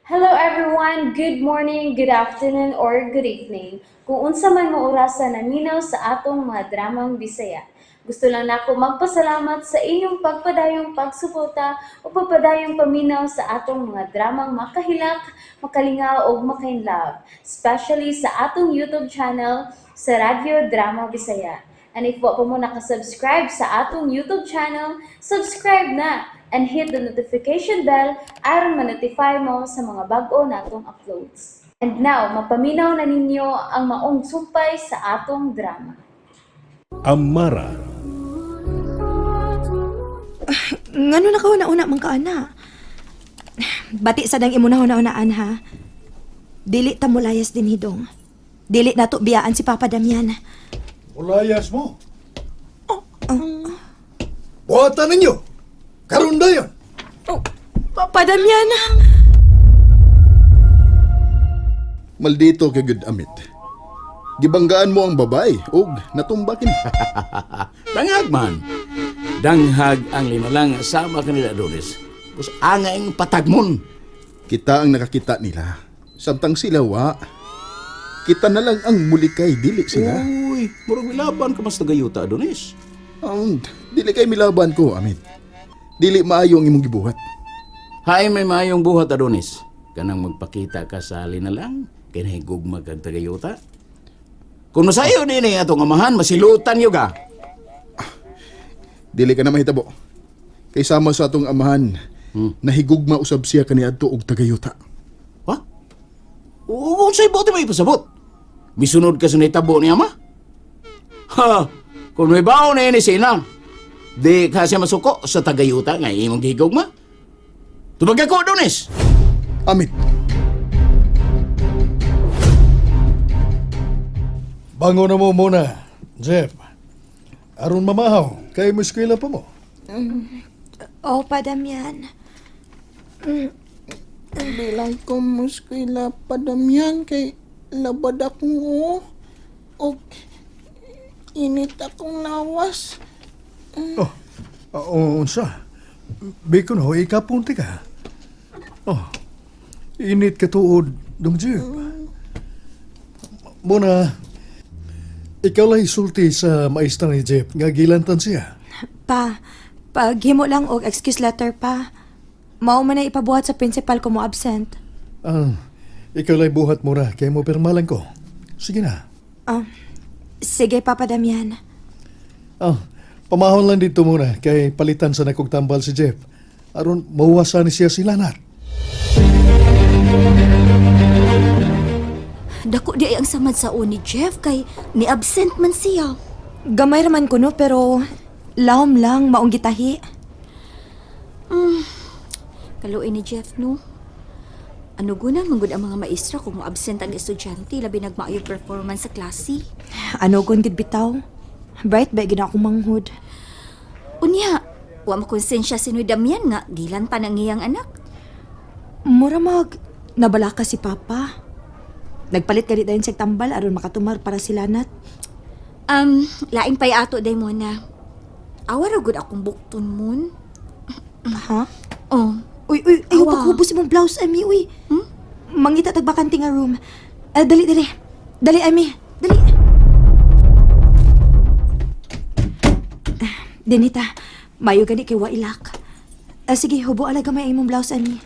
Hello everyone, good morning, good afternoon, or good evening. Kung unsa man mo orasan naminaw sa atong mga dramang Bisaya. Gusto lang nako magpasalamat sa inyong pagpadayong pagsuporta o pagpadayong paminaw sa atong mga dramang makahilak, makalingaw o makainlove, especially sa atong YouTube channel sa Radyo Drama Bisaya. And if wa pa mo nakasubscribe sa atong YouTube channel, subscribe na and hit the notification bell aron ma-notify mo sa mga bag-o natong uploads. And now, mapaminaw na ninyo ang maong sumpay sa atong drama. Amara. Ngano na kauna-una man ka, ana? Bati sa dang imo na-unaan, ha? Dili ta mo layas din hidong. Dili nato biyaan si Papa Damian. Ulayas mo. Buhatan ninyo. Karon dayon. Oh, Papa Damian! Maldito kay Good Amit. Gibanggaan mo ang babay ug natumbakin. Danghag man. Danghag ang linalang sama kanila Adonis. Kus anga ang patagmon. Kita ang nakakita nila. Samtang sila wa. Kita na lang ang mulikay dili sila. Uy, murag milaban ka mas tagayuta Adonis. Ang dili kay milaban ko, Amit. Dili maayo ang imong gibuhat. Hay may mayong buhat Adonis. Kanang magpakita ka sa linalang kay nahigugma kag tagayuta. Kung masayo din atong amahan, masilutan yo ka. Dili ka na mahitabo. Kay sama sa atong amahan, nahigugma usab siya kaniadto og tagayuta. Ha? Oo, sa'y bote may pasabot. Misunod ka sa naitabo ni ama? Ha? Kung may baon na yun sina, di ka siya masuko sa tagayuta nga imong gigugma. Tubag ako, Adonis! Amit, Bango na mo muna, Jeff. Aron mamahaw, kay mo eskwela pa mo. Oh, Pa Damian. Bilang ko muskwila pa Damian kay labad akong o init akong lawas. Unsa? Biko no, ikapunti ka. Init ka tuod, dong Jeff. Muna, ikaw lang isulti sa maestra ni Jeff, nga gilantan siya. Pa, paghimo lang og excuse letter, pa. Mao man na ipabuhat sa principal ko mo absent. Ikaw lang buhat mo ra, kaya mo pirmalan ko. Sige na. Sige, Papa Damian. Pamahon lang dito muna, kay palitan sa nakugtambal si Jeff. Aron mawasan ni siya sila nat. Dako di ay ang samad sa ni Jeff kay ni absent man siya. Gamay raman ko, no, pero lawom lang, maong gitahi. Kaluoy ni Jeff, no? Ano guna manggod ang mga maestra kung absent ang estudyante labi nagmaayo performance sa klase? Ano gon gid bitaw? Bright ba gina akong manghud? Unya, wa makonsensya si Noy Damian nga gilan pa ng iyang anak. Mura mag nabalaka si Papa. Nagpalit gani dayon sa tambal aron makatumar para sila nat. Laing pay ato day mo na. Awara gud akong bukton mon. Ha? Oh, Uy, ayaw Awa. paghubos imong blouse, Ami, uy. Mangita tagbakante nga room. Dali. Dali, Ami. Dali. Denita, mayo gani kay wailak. Sige, hubo alaga may imong blouse, Ami.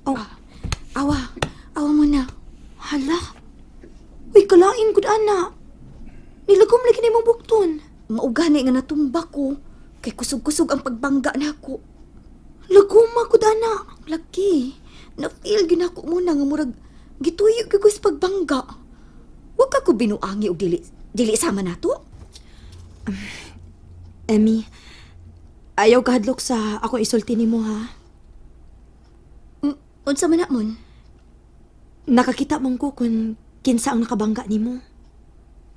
Oh, awa mo na. hala. Uy, kalain gud ana. Nilagom lagi na imong bukton. Maugani nga natumba ko. Kay kusog-kusog ang pagbangga nako. Laguma gud ana. Lagi, na-feel ginako muna nga murag gituyo gyud ko sa pagbangga. Wa ka ko binuangi og dili sama nato. Ami, ayaw kahadlok sa ako isulti nimo, ha? Unsa man namon? Nakakita man ko kung kinsa ang nakabangga nimo.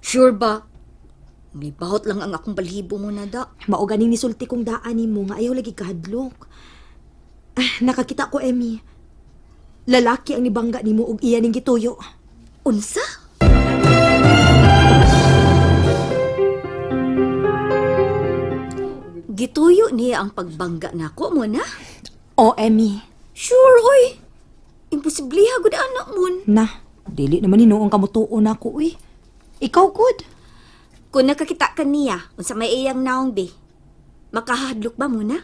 Sure ba? Nibahot lang ang akong balibo mo na da. Mao ganing nisulti kong daan nimo nga ayaw lagi kahadlok. Nakakita ko, Emmy. Lalaki ang nibangga nimo og iya ning gituyo. Unsa? Gituyo niya ang pagbangga nako mo na? O, Emmy. Sure, oy. Imposible hagod anak mon. Na, dili naman hinuong kamutuon ako, uy. Ikaw, good. Kung nakakita ka niya, unsa may iyang naong be, makahadlok ba muna?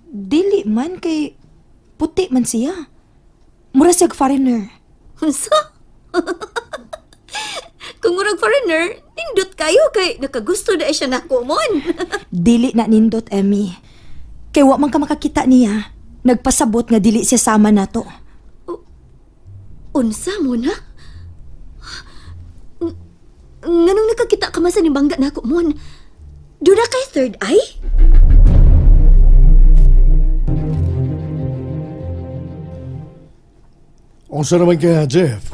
Dili man kay puti man siya. Mura siya foreigner. Unsa? Kung murag foreigner, nindot kayo kay nakagusto na siya nako mon. Dili na nindot, Emmy. Kay wa man ka makakita niya. Nagpasabot nga dili siya sama nato. Unsa mo na? Nganong nakakita ka man sa nibangga nako mon? Dura kay third eye? Unsa naman ka, Jeff?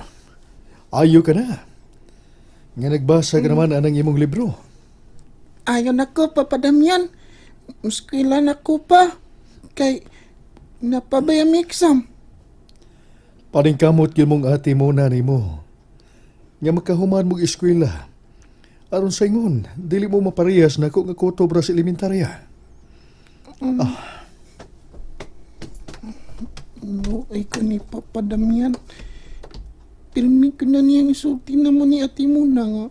Ayo ka na. Nga nagbasa ka naman anang imong libro. Ayaw na ko, Papa Damian. Muskila na ko pa. Kay, napabayang exam. Paningkamot yun mong ate mo na mo. Nga makahuman mong eskwela. Aron sa ingon, dili mo maparehas na ko nga kutobra sa elementarya. No, ay ko ni Papa Damian. Pirmi ko na niyang isulti na mo ni ate mo na nga.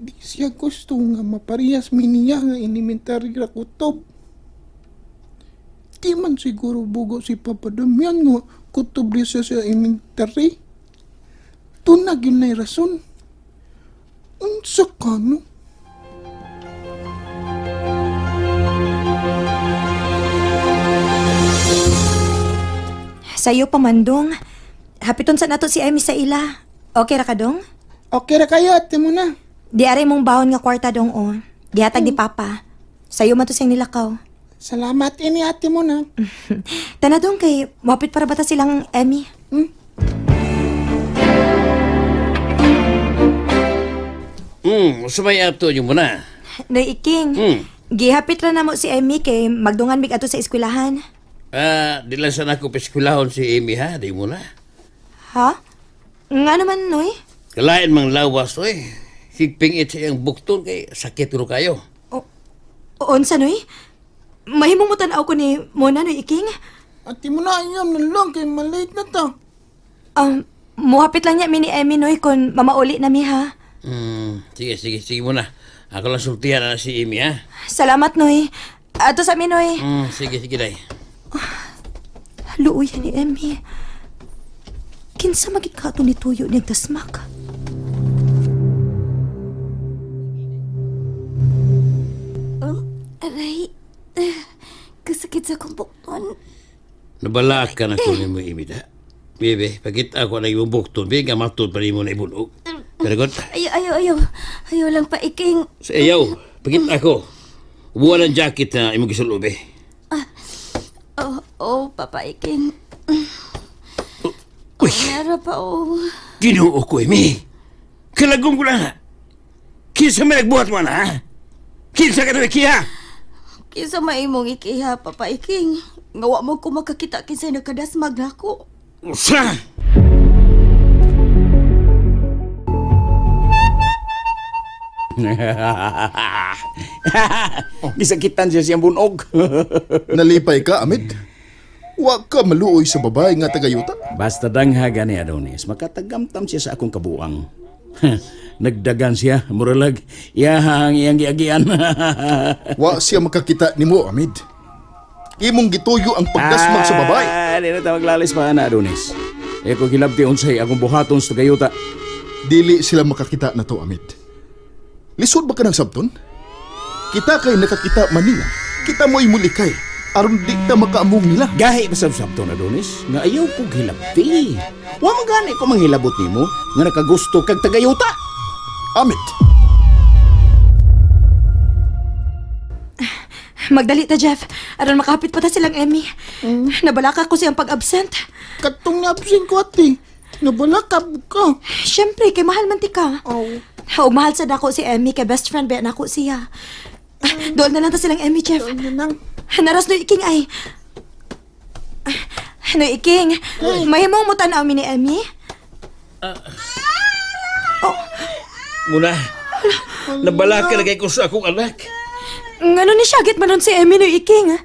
Di siya gusto nga maparehas miniya nga elementary ra kutob. Di man siguro bugo si Papa Damian nga kutob di siya sa elementary. Tunag yun na rason. Unsa ka no? Sa'yo, pamandong. Hapiton sa nato si Emmy sa ila. Okay ra ka, dong? Okay ra kayo, ate mo na. Di aray mong baon nga kwarta, dong, o. Gihatag ni Papa. Sa'yo man to siyang nilakaw. Salamat ini ate mo na. Tanadong kay, mapit para bata silang Emmy. Sabay ato yung muna. Noy iking, gihapit ra na mo si Emmy kay magdungan mig ato sa eskwelahan. Di lang sana ako peskulahon si Amy ha, di mo na. Ha? Nga naman, Noy? Kalain mang lawas to eh. Higpingit sa iyang bukton kay sakit ro kayo. Unsa, Noy? Mahimong mo tanaw ko ni Mona, Noy iking. Ate mo na ayam na lang kay malate na ta. Muhapit lang niya mi ni Emmy, Noy, kung mamauli na mi, ha? Sige muna. Ako lang sultihan na si Amy ha. Salamat, Noy. Ato sa mi, Noy. Sige day. Luuya ni Emmy. Kinsa magikato ni Tuyo niyang tasmak. Aray, kasakit sa kong bukton. Nabala ka na ko ni mo Amy da. Bebe, pagkita ako na yung bukton, bega matod pa rin mo na ibunog. Very good. Ayaw lang pa iking. Sa iyaw, pagkita ako. Ubuan ang jacket na imong gisulobe. Papa iking. Uy, Nara pa, Ginoo ko, Amy. Kalagong ko lang ha. Kinsa may nagbuhat mo na ha? Kinsa ka na ikiha? Kinsa maimong ikiha, Papa iking. Ngawa mo ko makakita kinsa nakadasmag na ako. Usa! Gisakitan siya siyang bunog. Nalipay ka, Amid. Wa ka maluoy sa babae nga tagayuta. Basta danghaga ni Adonis, makatagamtam siya sa akong kabuang. Nagdagan siya, muralag, iyahang iyang giagian. Wa siya makakita nimo, Amid. Imong gituyo ang pagdasmag sa babae. Di na ta maglalis pa na, Adonis. Eko kilabti unsay akong buhaton sa tagayuta. Dili sila makakita na to, Amid. Lisod ba ka ng sabton? Kita kay nakakita Manila. Kita mo'y mulikay. Aron di ta makaamong nila. Gahi pa sabsabto na, Adonis, nga ayaw kong hilabti. Wa man gani ko manghilabot nimo nga nakagusto kag tagayuta. Amid, Magdali ta, Jeff. Aron makapit pa ta silang Emmy. Nabalaka ko siyang pag-absent. Katong na-absent ko ate. Nabalakab ka. Siyempre, kay mahal man ti ka. Oh. Ug mahal sa dako si Emmy, kay best friend ba nako siya. Doon na lang ta silang Emmy, Jeff. Ano nang? Naras no iking ay. No iking. Mahimong mo tanaw mi ni Emmy? Muna, nabala ka na kay ko sa akong anak. Ngano ni syagit man nun si Emmy no iking?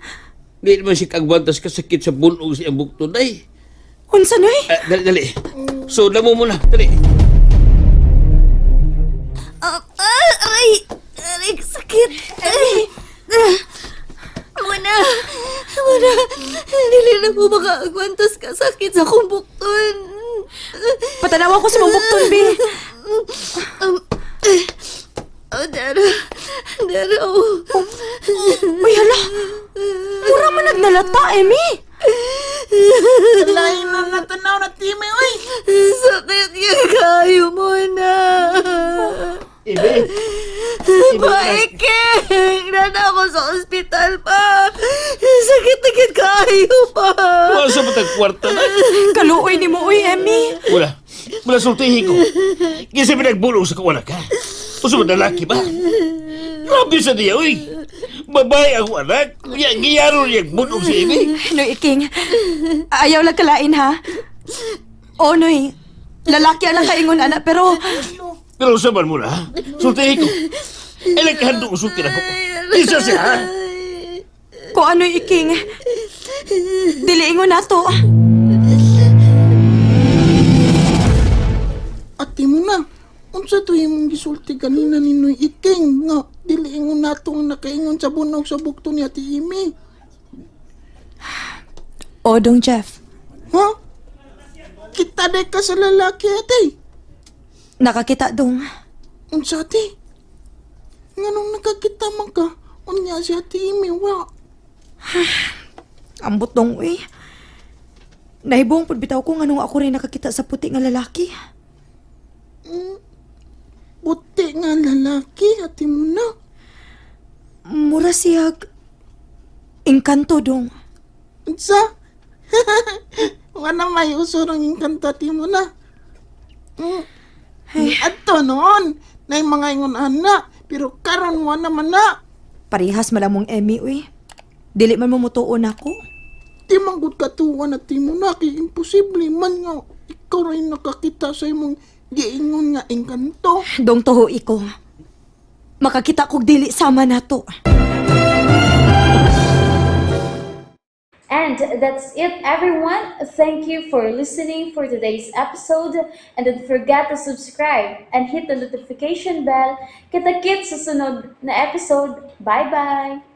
Di naman si kagbantas kasakit sa bunog siya bukto, day. Unsa noy? Dali, dali. So, mo muna. Dali. Aray, sakit. Muna, dili na ko makaagwantas ka sakit sa akong bukton. Patanawa ko sa mong bukton, be. Dara, oh. Uy, hala. Mura man nagnalata, Emi. Lain na natanaw na timi, oy. Sakit yung kayo mo na. Ibe. Maiking! Nana ako sa ospital pa. Sakit-sakit kayo pa. Wala sa matag kwarta na. Kaluoy ni mo, uy, Emi. Wala. Wala sultihin ko. Kasi pinagbulong sa kawala ka. Uso mo lalaki ba? Grabe sa niya, uy. Babae ang anak. Giyaro niya bulong sa ini. Noy, Iking. Ayaw lang kalain, ha? O, Noy. Lalaki lang kaingon, anak, pero... Pero saban mo na, sultihin ko. Nagkahando ko sultihin ako. Isa siya, ha? Kung ano'y Iking. Diliingon na to. Ate mo na, unsa to yung gisulti kanina ni Noy Iking nga diliingon nato ang nakaingon sa bunog sa bukto ni Ate Imi. Odong, Jeff. Ha? Kita day ka sa lalaki, ate. Nakakita dong. Unsa, ate? Nganong nakakita man ka? Unya si Ate Imi, wa. Ambot dong, uy. Nahibong pudbitaw ko nganong ako rin nakakita sa puti nga lalaki. Puti nga lalaki, ate mo na. Mura siyag. Engkanto dong. Unsa? Wala may uso ng inkanto, ate mo na. Ato noon, na yung mga ingon anak, pero karon mo naman na. Parihas malamong Emmy, uy. Dili man mamutuon ako. Di manggod katuwa na ti mo na, kay imposible man nga. Ikaw rin nakakita sa imong giingon nga engkanto. Dong tuho iko. Makakita kog dili sama nato. And that's it, everyone. Thank you for listening for today's episode. And don't forget to subscribe and hit the notification bell. Kita-kits sa sunod na episode. Bye-bye!